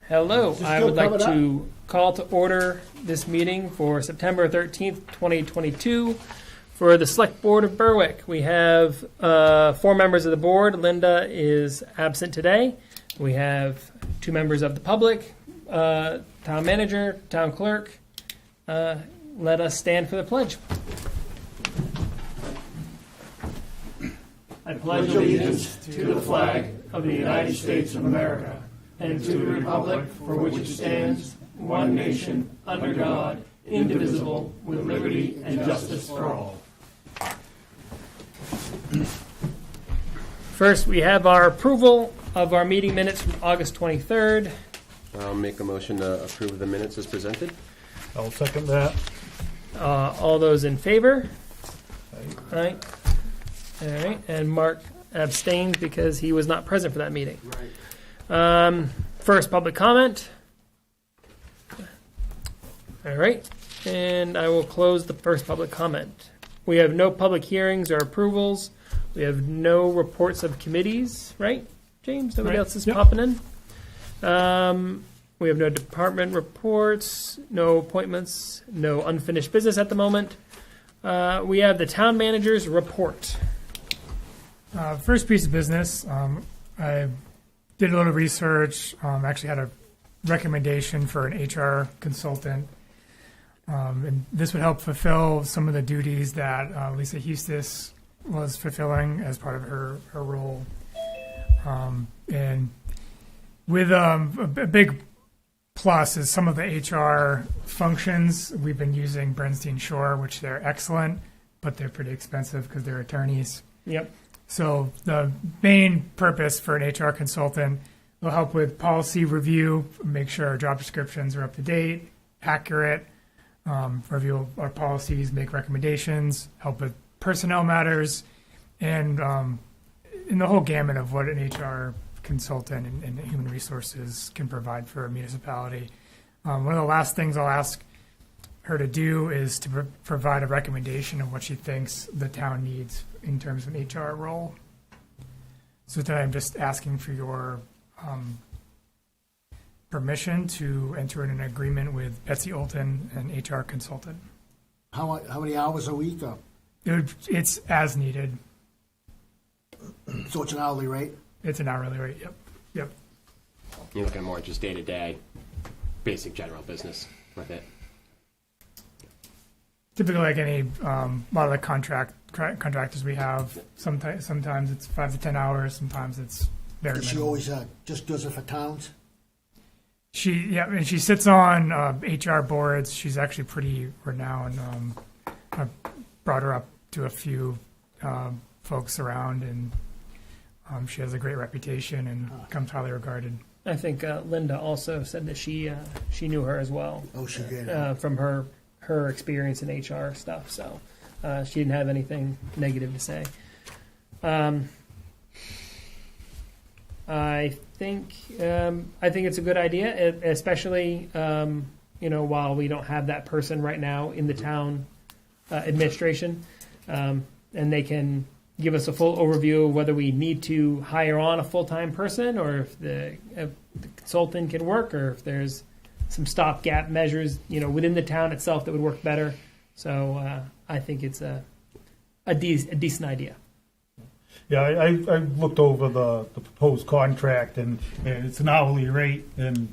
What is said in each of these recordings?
Hello, I would like to call to order this meeting for September 13th, 2022 for the Select Board of Berwick. We have 4 members of the board. Linda is absent today. We have 2 members of the public, town manager, town clerk. Let us stand for the pledge. I pledge allegiance to the flag of the United States of America and to the republic for which it stands, one nation, under God, indivisible, with liberty and justice for all. First, we have our approval of our meeting minutes from August 23rd. I'll make a motion to approve the minutes as presented. I'll second that. All those in favor? Aye. All right, and Mark abstained because he was not present for that meeting. Right. First, public comment. All right, and I will close the first public comment. We have no public hearings or approvals. We have no reports of committees, right, James? Nobody else is popping in. We have no department reports, no appointments, no unfinished business at the moment. We have the town manager's report. First piece of business, I did a little research, actually had a recommendation for an HR consultant. And this would help fulfill some of the duties that Lisa Hustis was fulfilling as part of her role. And with a big plus is some of the HR functions. We've been using Bernstein Shore, which they're excellent, but they're pretty expensive because they're attorneys. Yep. So the main purpose for an HR consultant will help with policy review, make sure our job descriptions are up to date, accurate, review our policies, make recommendations, help with personnel matters, and in the whole gamut of what an HR consultant and human resources can provide for a municipality. One of the last things I'll ask her to do is to provide a recommendation of what she thinks the town needs in terms of an HR role. So today I'm just asking for your permission to enter in an agreement with Betsy Olton, an HR consultant. How many hours a week? It's as needed. So it's an hourly rate? It's an hourly rate, yep. You're looking more just day-to-day, basic general business with it. Typically, like any, a lot of the contractors we have, sometimes it's 5 to 10 hours, sometimes it's very She minimal. always just does it for towns? And she sits on HR boards. She's actually pretty renowned. I've brought her up to a few folks around, and she has a great reputation and comes highly regarded. I think Linda also said that she knew her as well. Oh, she did. From her experience in HR stuff, so she didn't have anything negative to say. I think it's a good idea, especially while we don't have that person right now in the town administration, and they can give us a full overview of whether we need to hire on a full-time person or if the consultant can work, or if there's some stopgap measures, within the town itself that would work better. So I think it's a decent idea. Yeah, I looked over the proposed contract, and it's an hourly rate, and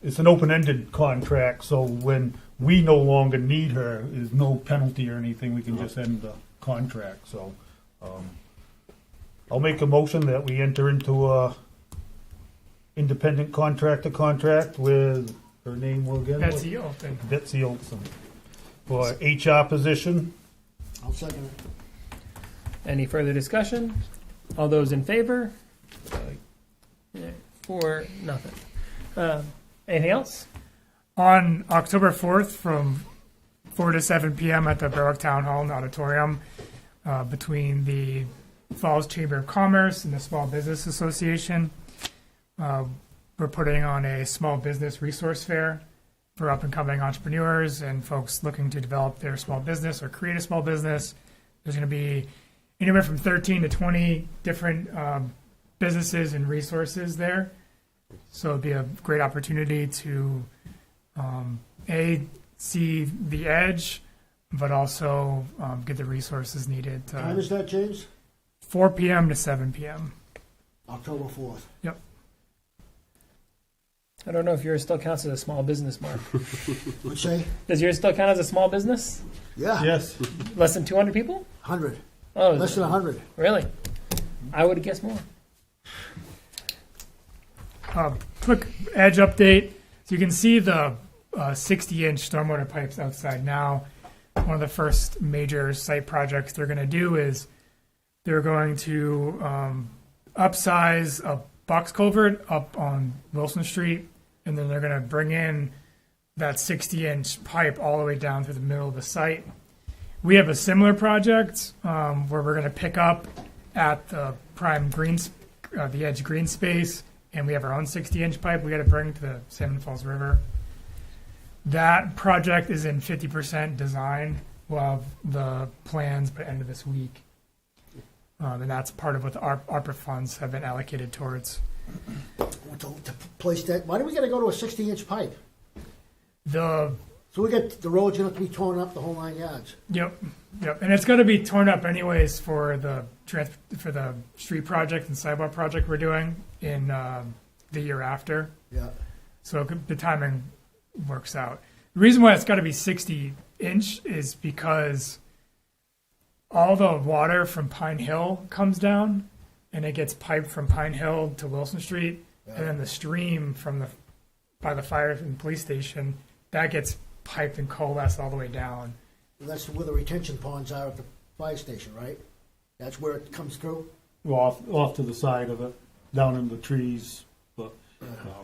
it's an open-ended contract, so when we no longer need her, there's no penalty or anything. We can just end the contract. So I'll make a motion that we enter into a independent contractor contract with her name again? Betsy Olton. Betsy Olson for HR position. I'll second it. Any further discussion? All those in favor? 4-0. Anything else? On October 4th from 4 to 7 p.m. at the Berwick Town Hall and Auditorium, between the Falls Chamber of Commerce and the Small Business Association, we're putting on a small business resource fair for up-and-coming entrepreneurs and folks looking to develop their small business or create a small business. There's going to be anywhere from 13 to 20 different businesses and resources there. So it'd be a great opportunity to, see the edge, but also get the resources needed Time to is that, James? 4 p.m. to 7 p.m. October 4th. Yep. I don't know if yours still counts as a small business, Mark. What'd you say? Does yours still count as a small business? Yeah. Yes. Less than 200 people? 100. Oh, Less than 100. really? I would have guessed more. Quick edge update. So you can see the 60-inch stormwater pipes outside now. One of the first major site projects they're going to do is they're going to upsize a box culvert up on Wilson Street, and then they're going to bring in that 60-inch pipe all the way down through the middle of the site. We have a similar project where we're going to pick up at the prime green, the edge green space, and we have our own 60-inch pipe we got to bring to the Salmon Falls River. That project is in 50% design. We'll have the plans by the end of this week. And that's part of what the ARPA funds have been allocated towards. To place that, why do we got to go to a 60-inch pipe? The So we got the road's going to have to be torn up the whole 9 yards. Yep, and it's going to be torn up anyways for the street project and sidewalk project we're doing in the year after. Yeah. So the timing works out. The reason why it's got to be 60-inch is because all the water from Pine Hill comes down, and it gets piped from Pine Hill to Wilson Street, and then the stream from by the fire and police station that gets piped and coalesced all the way down. That's where the retention ponds are at the fire station, right? That's where it comes through? Off to the side of it, down in the trees. But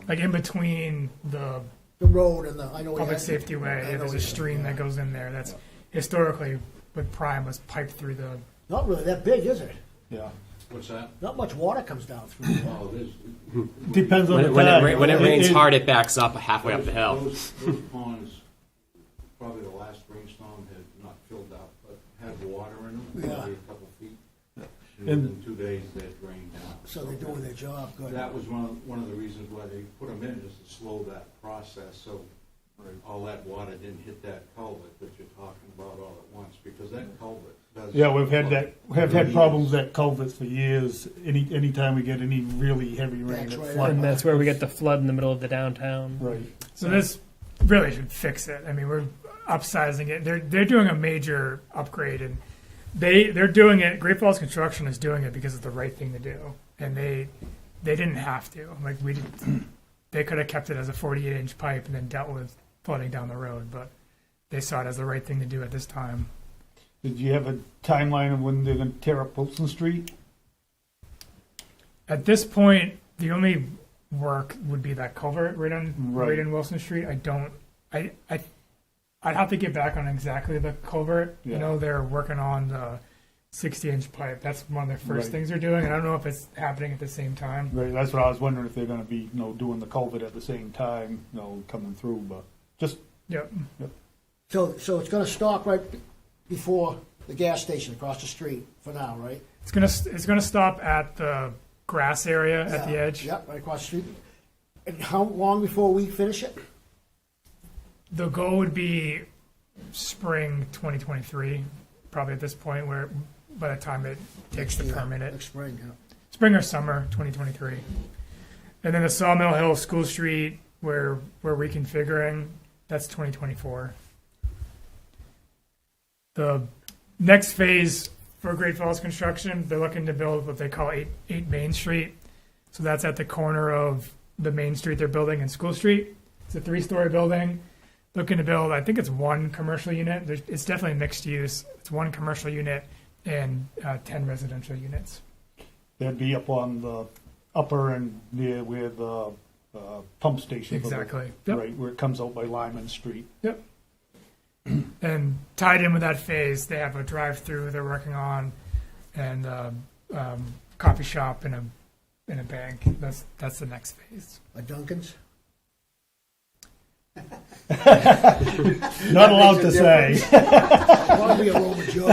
Like in between the The road and the, I know. public safety way, there's a stream that goes in there that's historically with Prime was piped through the. Not really that big, is it? yeah, What's that? Not much water comes down through. Oh, it is. depends on the When time. it rains It- hard, it backs up halfway up the hill. Those ponds, probably the last rainstorm had not filled up, but had water in them, Yeah. maybe a couple feet. And And- within 2 days, they'd drained out. So they're doing their job, good. That was one of the reasons why they put them in, is to slow that process, so all that water didn't hit that culvert that you're talking about all at once, because that culvert does. Yeah, we've had problems at culverts for years. Anytime we get any really heavy rain, That's it right. floods. And that's where we get the flood in the middle of the downtown. Right. So this really should fix it. I mean, we're upsizing it. They're doing a major upgrade, and they're doing it. Great Falls Construction is doing it because it's the right thing to do, and they didn't have to. Like they could have kept it as a 48-inch pipe and then dealt with flooding down the road, but they saw it as the right thing to do at this time. Did you have a timeline of when they're going to tear up Wilson Street? At this point, the only work would be that culvert right Right. in Wilson Street. I'd have to get back on exactly the culvert. Yeah. You know, they're working on the 60-inch pipe. That's one of their first Right. things they're doing, and I don't know if it's happening at the same time. Right. That's what I was wondering, if they're going to be, doing the culvert at the same time, coming through. But just Yep. So it's gonna stop right before the gas station across the street for now, right? It's gonna stop at the grass area at the edge. Yep, right across the street. And how long before we finish it? The goal would be spring 2023, probably at this point, where by the time it takes to permit it. Next spring, yeah. Spring or summer 2023. And then the Sawmill Hill School Street, where we're reconfiguring, that's 2024. The next phase for Great Falls Construction, they're looking to build what they call 8 Main Street. So that's at the corner of the Main Street they're building and School Street. It's a 3-story building. Looking to build, I think it's 1 commercial unit. It's definitely mixed use. It's 1 commercial unit and 10 residential units. that'd be up on the upper end near where the pump station. Exactly. Yep. Right, where it comes out by Lyman Street. Yep. And tied in with that phase, they have a drive-through they're working on, and coffee shop and a bank. That's the next phase. A Dunkin's? Not allowed to say. Probably a Roman joke.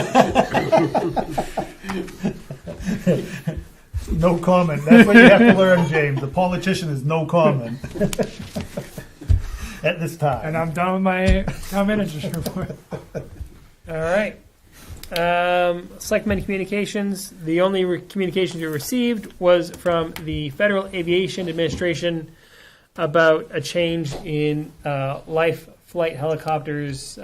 No comment. That's what you have to learn, James. The politician is no comment. At this time. And I'm done with my town manager's report. All right. Selectmen Communications. The only communications we received was from the Federal Aviation Administration about a change in life flight helicopters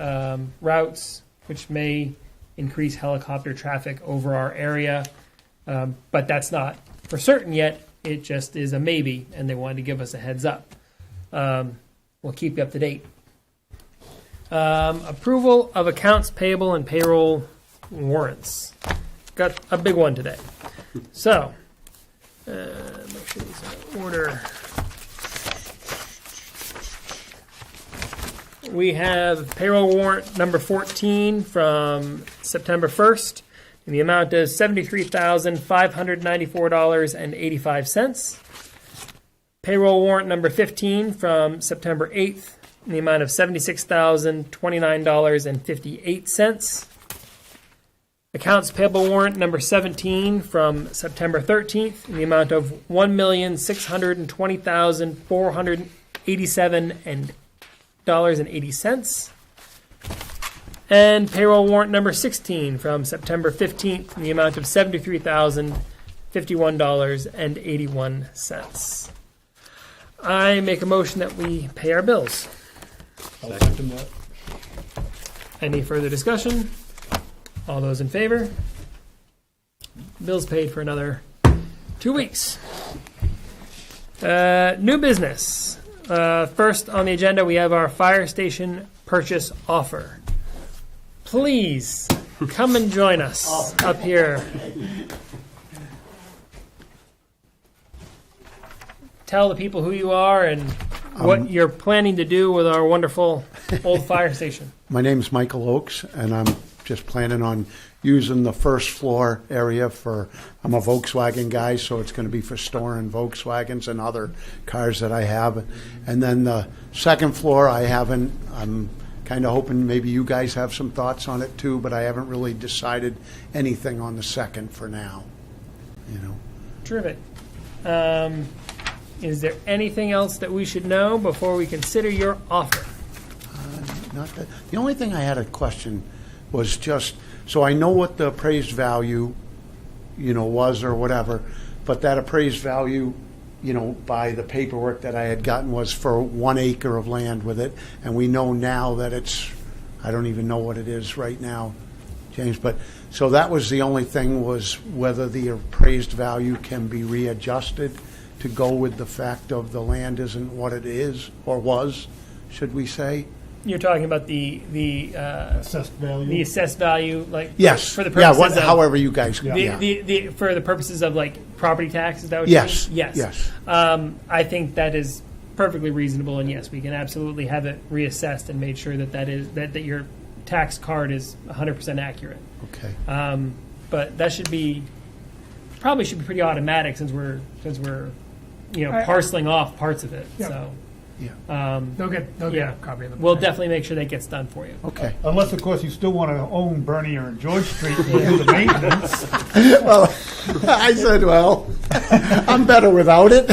routes, which may increase helicopter traffic over our area. But that's not for certain yet. It just is a maybe, and they wanted to give us a heads up. We'll keep you up to date. Approval of accounts payable and payroll warrants. Got a big one today. So, make sure these are in order. We have payroll warrant number 14 from September 1st in the amount of $73,594.85. Payroll warrant number 15 from September 8th in the amount of $76,029.58. Accounts payable warrant number 17 from September 13th in the amount of $1,620,487.80. And payroll warrant number 16 from September 15th in the amount of $73,051.81. I make a motion that we pay our bills. I'll second that. Any further discussion? All those in favor? Bills paid for another 2 weeks. New business. First on the agenda, we have our fire station purchase offer. Please come and join us up here. Tell the people who you are and what you're planning to do with our wonderful old fire station. My name's Michael Oakes, and I'm just planning on using the first floor area I'm a Volkswagen guy, so it's going to be for storing Volkswagens and other cars that I have. And then the second floor, I'm kind of hoping maybe you guys have some thoughts on it too, but I haven't really decided anything on the second for now. Terrific. Is there anything else that we should know before we consider your offer? Not that. The only thing I had a question was just, so I know what the appraised value, was or whatever, but that appraised value, by the paperwork that I had gotten was for 1 acre of land with it, and we know now that I don't even know what it is right now, James, but, so that was the only thing, was whether the appraised value can be readjusted to go with the fact of the land isn't what it is, or was, should we say? You're talking about the Assessed value. the assessed value, like Yes. for the purposes of however you guys. for the purposes of like property tax. Is that what Yes. you mean? Yes. I think that is perfectly reasonable, and yes, we can absolutely have it reassessed and made sure that your tax card is 100% accurate. Okay. But that should be pretty automatic since we're parceling off parts of it. Yeah. So. Yeah. They'll get Yeah. a copy of the We'll definitely make sure that gets done for you. Okay. Unless, of course, you still want to own Bernier and George Street and do the maintenance. Well, I said, I'm better without it.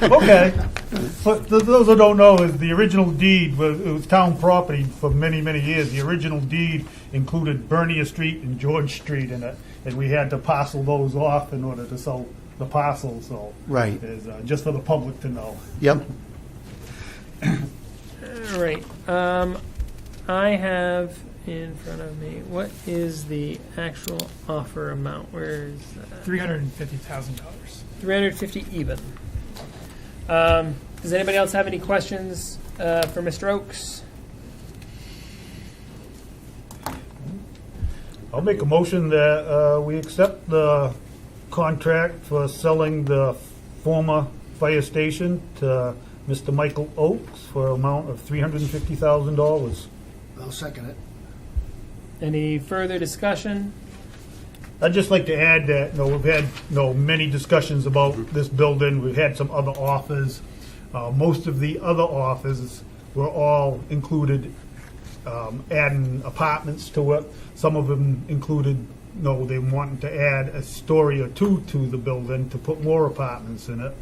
Okay. But those who don't know, is the original deed it was town property for many, many years. The original deed included Bernier Street and George Street in it, and we had to parcel those off in order to sell the parcels. So, Right. is just for the public to know. Yep. All right. I have in front of me, what is the actual offer amount? Where is that? $350,000. 350 even. Does anybody else have any questions for Mr. Oakes? I'll make a motion that we accept the contract for selling the former fire station to Mr. Michael Oakes for an amount of $350,000. I'll second it. Any further discussion? I'd just like to add that we've had many discussions about this building. We've had some other offers. Most of the other offers were all included adding apartments to it. Some of them included know, they wanted to add a story or two to the building to put more apartments in it.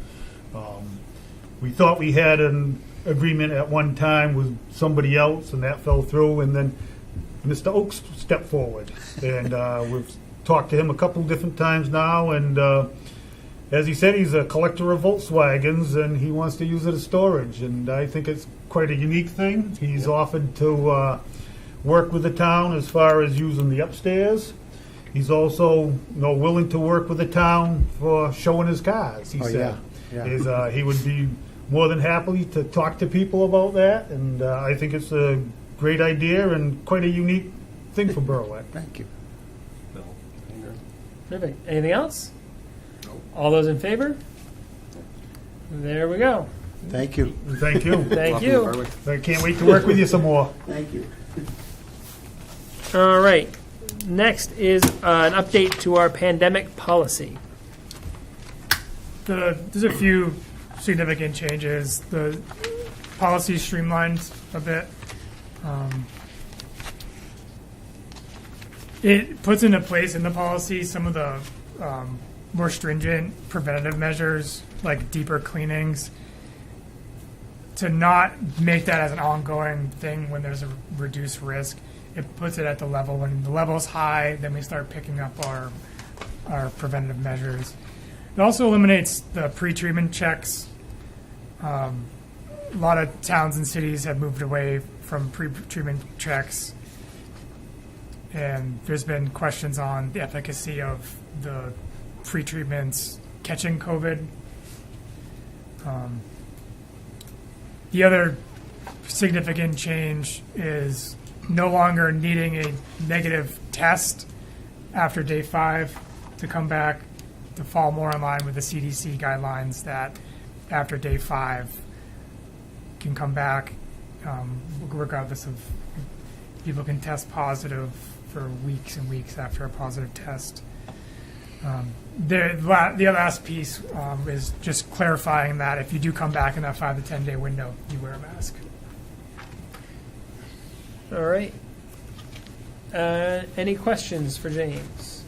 We thought we had an agreement at one time with somebody else, and that fell through, and then Mr. Oakes stepped forward. And we've talked to him a couple different times now, and as he said, he's a collector of Volkswagens, and he wants to use it as storage, and I think it's quite a unique thing. He's offered to work with the town as far as using the upstairs. He's also, willing to work with the town for showing his cars, he said. yeah. He would be more than happy to talk to people about that, and I think it's a great idea and quite a unique thing for Berwick. Thank you. Perfect. Anything else? All those in favor? There we go. Thank you. Thank you. Thank Welcome to you. Berwick. I can't wait to work with you some more. Thank you. All right. Next is an update to our pandemic policy. There's a few significant changes. The policy streamlined a bit. It puts into place in the policy some of the more stringent preventative measures, like deeper cleanings, to not make that as an ongoing thing when there's a reduced risk. It puts it at the level when the level's high, then we start picking up our preventative measures. It also eliminates the pre-treatment checks. A lot of towns and cities have moved away from pre-treatment checks, and there's been questions on the efficacy of the pre-treatments catching COVID. The other significant change is no longer needing a negative test after day 5 to come back, to fall more in line with the CDC guidelines that after day 5 can come back, regardless of, people can test positive for weeks and weeks after a positive test. The other last piece is just clarifying that if you do come back in that 5 to 10 day window, you wear a mask. All right. Any questions for James?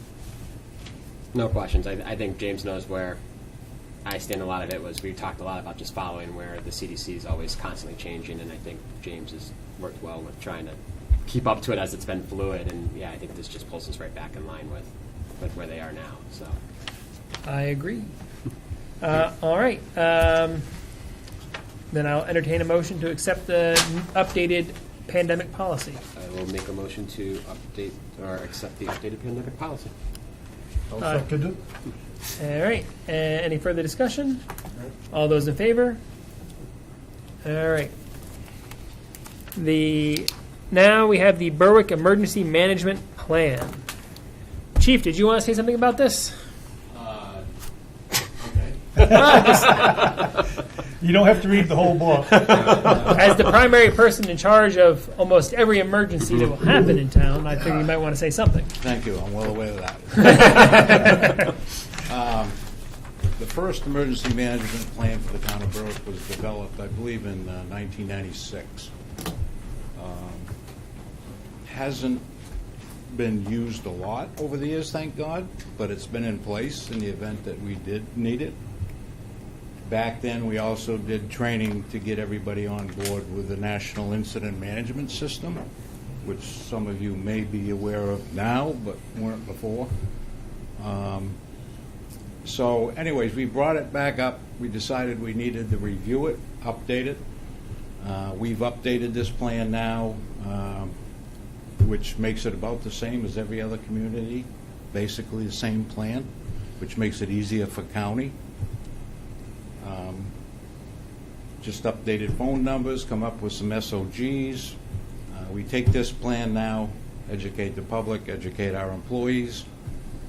No questions. I think James knows where I stand. A lot of it was we talked a lot about just following where the CDC is always constantly changing, and I think James has worked well with trying to keep up to it as it's been fluid. And yeah, I think this just pulls us right back in line with where they are now. So I agree. All right. Then I'll entertain a motion to accept the updated pandemic policy. I will make a motion to update or accept the updated pandemic policy. I'll second it. All right. Any further discussion? All those in favor? All right. Now we have the Berwick Emergency Management Plan. Chief, did you want to say something about this? You don't have to read the whole book. As the primary person in charge of almost every emergency that will happen in town, I figure you might want to say something. Thank you, I'm well aware of that. The first emergency management plan for the town of Berwick was developed, I believe, in 1996. Hasn't been used a lot over the years, thank God, but it's been in place in the event that we did need it. Back then, we also did training to get everybody on board with the National Incident Management System, which some of you may be aware of now, but weren't before. So anyways, we brought it back up. We decided we needed to review it, update it. We've updated this plan now, which makes it about the same as every other community, basically the same plan, which makes it easier for county. Just updated phone numbers, come up with some SOGs. We take this plan now, educate the public, educate our employees.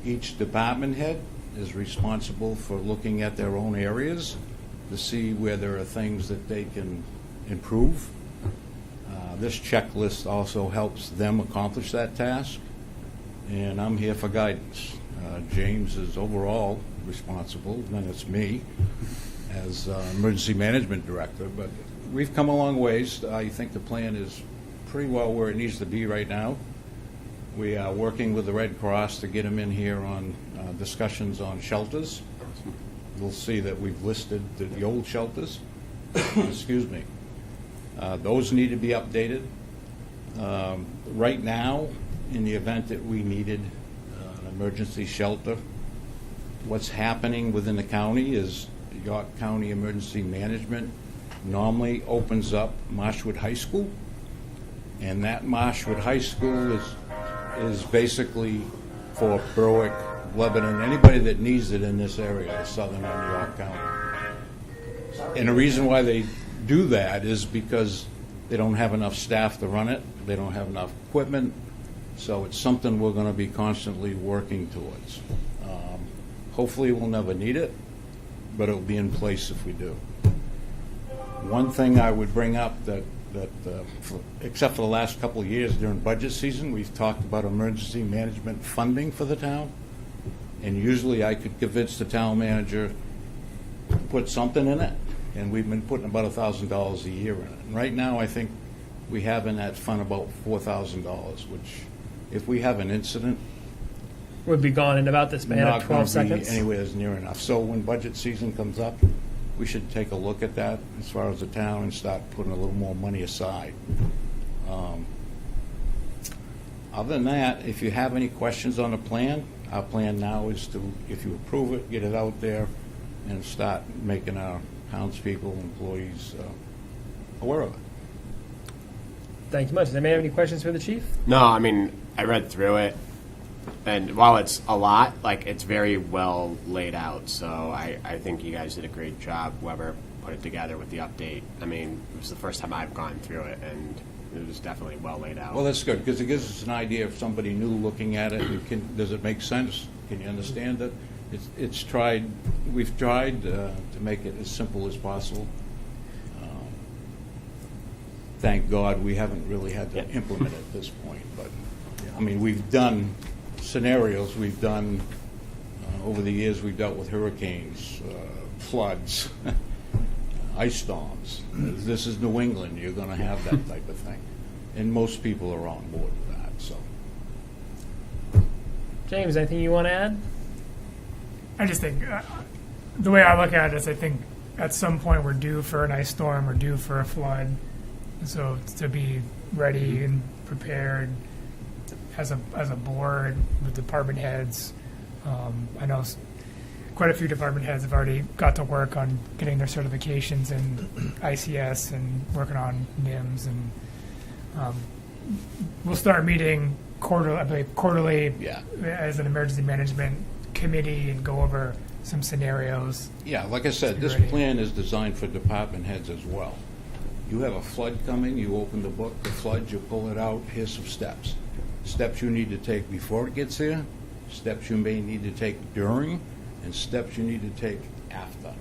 Each department head is responsible for looking at their own areas to see where there are things that they can improve. This checklist also helps them accomplish that task, and I'm here for guidance. James is overall responsible, then it's me as emergency management director, but we've come a long ways. I think the plan is pretty well where it needs to be right now. We are working with the Red Cross to get them in here on discussions on shelters. We'll see that we've listed the old shelters. Excuse me. Those need to be updated. Right now, in the event that we needed an emergency shelter, what's happening within the county is York County Emergency Management normally opens up Marshwood High School, and that Marshwood High School is basically for Berwick, Lebanon, anybody that needs it in this area, southern New York County. And the reason why they do that is because they don't have enough staff to run it, they don't have enough equipment, so it's something we're going to be constantly working towards. Hopefully we'll never need it, but it'll be in place if we do. One thing I would bring up that except for the last couple of years during budget season, we've talked about emergency management funding for the town, and usually I could convince the town manager to put something in it, and we've been putting about $1,000 a year in it. And right now, I think we have in that fund about $4,000, which, if we have an incident, Would be gone in about the span of not 12 going to seconds. be anywhere near enough. So when budget season comes up, we should take a look at that as far as the town and start putting a little more money aside. Other than that, if you have any questions on the plan, our plan now is to, if you approve it, get it out there and start making our townspeople, employees aware of it. Thank you much. Does anybody have any questions for the chief? No, I mean, I read through it, and while it's a lot, like, it's very well laid out, so I think you guys did a great job, whoever put it together with the update. I mean, it was the first time I've gone through it, and it was definitely well laid out. Well, that's good, because it gives us an idea of somebody new looking at it. Does it make sense? Can you understand it? It's tried. We've tried to make it as simple as possible. Thank God we haven't really had to implement it at this point. But I mean, we've done scenarios. We've done over the years. We've dealt with hurricanes, floods, ice storms. This is New England. You're going to have that type of thing, and most people are on board with that. So, James, anything you want to add? I just think the way I look at it is I think at some point we're due for an ice storm, we're due for a flood. So to be ready and prepared as a board with department heads, I know quite a few department heads have already got to work on getting their certifications in ICS and working on NIMS, and we'll start meeting quarterly yeah. as an emergency management committee and go over some scenarios. Yeah, like I said, this Ready. plan is designed for department heads as well. You have a flood coming, you open the book, the flood, you pull it out, here's some steps. Steps you need to take before it gets here, steps you may need to take during, and steps you need to take after.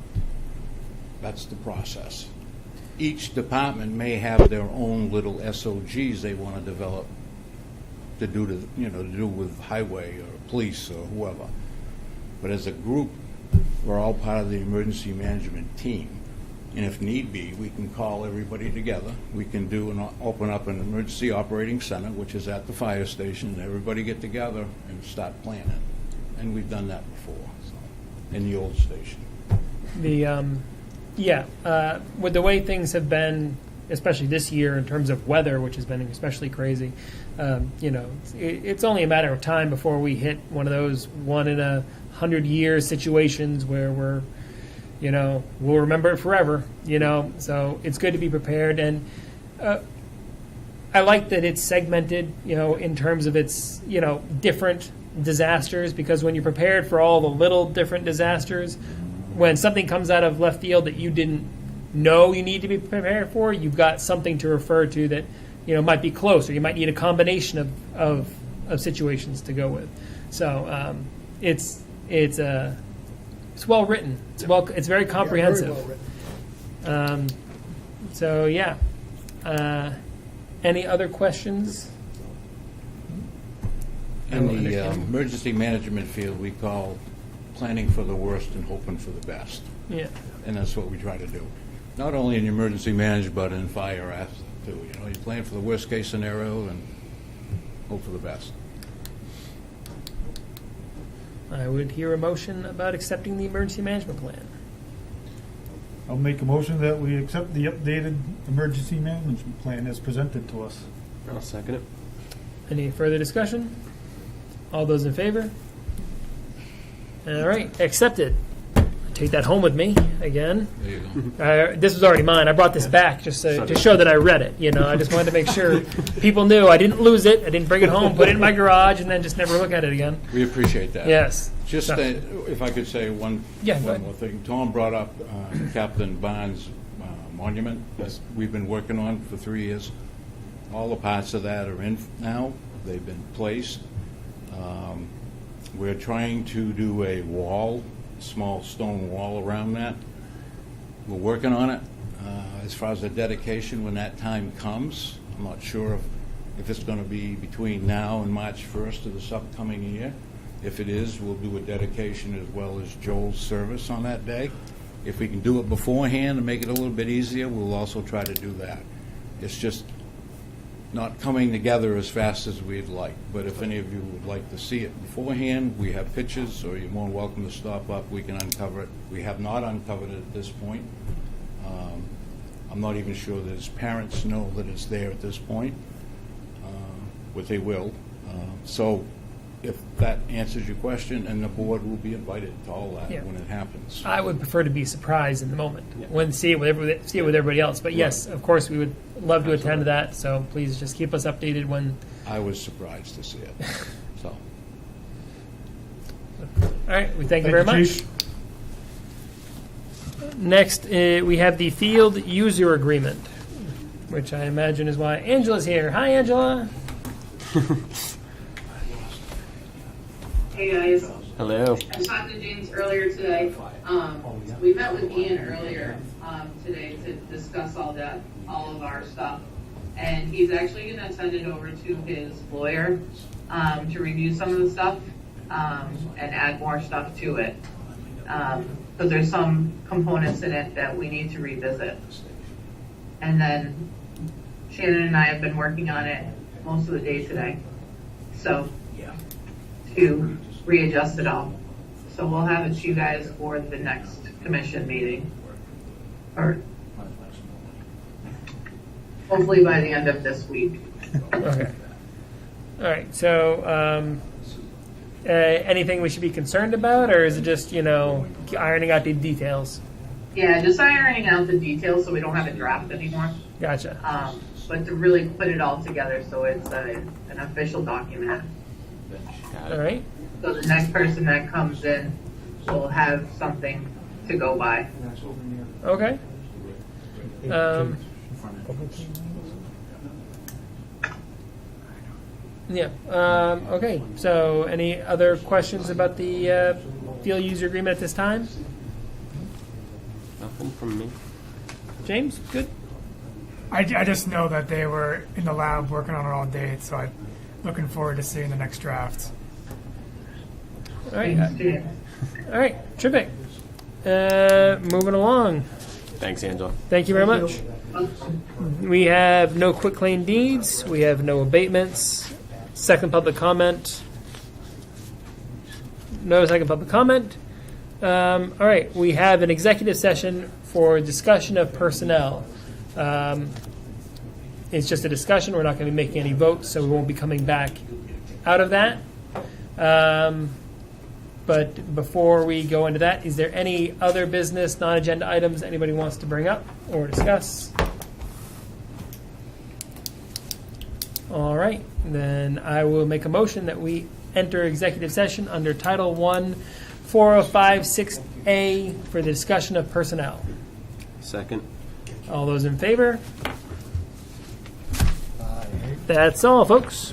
That's the process. Each department may have their own little SOGs they want to develop to do with highway or police or whoever. But as a group, we're all part of the emergency management team. And if need be, we can call everybody together. We can open up an emergency operating center, which is at the fire station, and everybody get together and start planning. And we've done that before, so, in the old station. With the way things have been, especially this year in terms of weather, which has been especially crazy, it's only a matter of time before we hit one of those 1 in 100-year situations where we'll remember it forever, so it's good to be prepared. And I like that it's segmented, in terms of its, different disasters, because when you're prepared for all the little different disasters, when something comes out of left field that you didn't know you need to be prepared for, you've got something to refer to that, might be close, or you might need a combination of situations to go with. So it's well written. It's very comprehensive. Very well written. Any other questions? In the emergency management field, we call planning for the worst and hoping for the best. Yeah. And that's what we try to do. Not only in emergency management, but in fire after too. You plan for the worst case scenario and hope for the best. I would hear a motion about accepting the emergency management plan. I'll make a motion that we accept the updated emergency management plan as presented to us. I'll second it. Any further discussion? All those in favor? All right, accepted. Take that home with me again. There you go. This was already mine. I brought this back just to show that I read it. You know, I just wanted to make sure people knew I didn't lose it. I didn't bring it home, put it in my garage, and then just never look at it again. We appreciate that. Yes. Just, So- if I could say one Yeah, go ahead. more thing. Tom brought up Captain Barnes' monument that we've been working on for 3 years. All the parts of that are in now. They've been placed. We're trying to do a wall, small stone wall around that. We're working on it. As far as the dedication, when that time comes, I'm not sure if it's going to be between now and March 1st of this upcoming year. If it is, we'll do a dedication as well as Joel's service on that day. If we can do it beforehand and make it a little bit easier, we'll also try to do that. It's just not coming together as fast as we'd like. But if any of you would like to see it beforehand, we have pictures, or you're more than welcome to stop up. We can uncover it. We have not uncovered it at this point. I'm not even sure that his parents know that it's there at this point, but they will. So if that answers your question, and the board will be invited to all that Yeah. when it happens. I would prefer to be surprised in the moment when see it with everybody else. But yes, of course, we would love to attend to that. So please just keep us updated when. I was surprised to see it. So. All right, we thank you very much. Chief. Next, we have the field user agreement, which I imagine is why Angela's here. Hi, Angela. Hey guys, Hello. I talked to James earlier today. We met with Ian earlier today to discuss all of our stuff. And he's actually going to send it over to his lawyer to review some of the stuff and add more stuff to it. Because there's some components in it that we need to revisit. And then Shannon and I have been working on it most of the day today. So, to readjust it all. So we'll have it to you guys for the next commission meeting. Or hopefully by the end of this week. Okay. All right. So, anything we should be concerned about, or is it just ironing out the details? Yeah, just ironing out the details so we don't have a draft anymore. Gotcha. But to really put it all together so it's an official document. All right. So the next person that comes in will have something to go by. Okay. Yeah. Okay. So, any other questions about the field user agreement at this time? Nothing from me. James, good. I just know that they were in the lab working on it all day, so I'm looking forward to seeing the next draft. All right. All right. Terrific. Moving along. Thanks, Angela. Thank you very much. We have no quitclaim deeds. We have no abatements. Second public comment. No second public comment. All right. We have an executive session for discussion of personnel. It's just a discussion. We're not going to be making any votes, so we won't be coming back out of that. But before we go into that, is there any other business, non-agenda items anybody wants to bring up or discuss? All right, then I will make a motion that we enter executive session under Title I, 4056A for the discussion of personnel. Second. All those in favor? That's all, folks.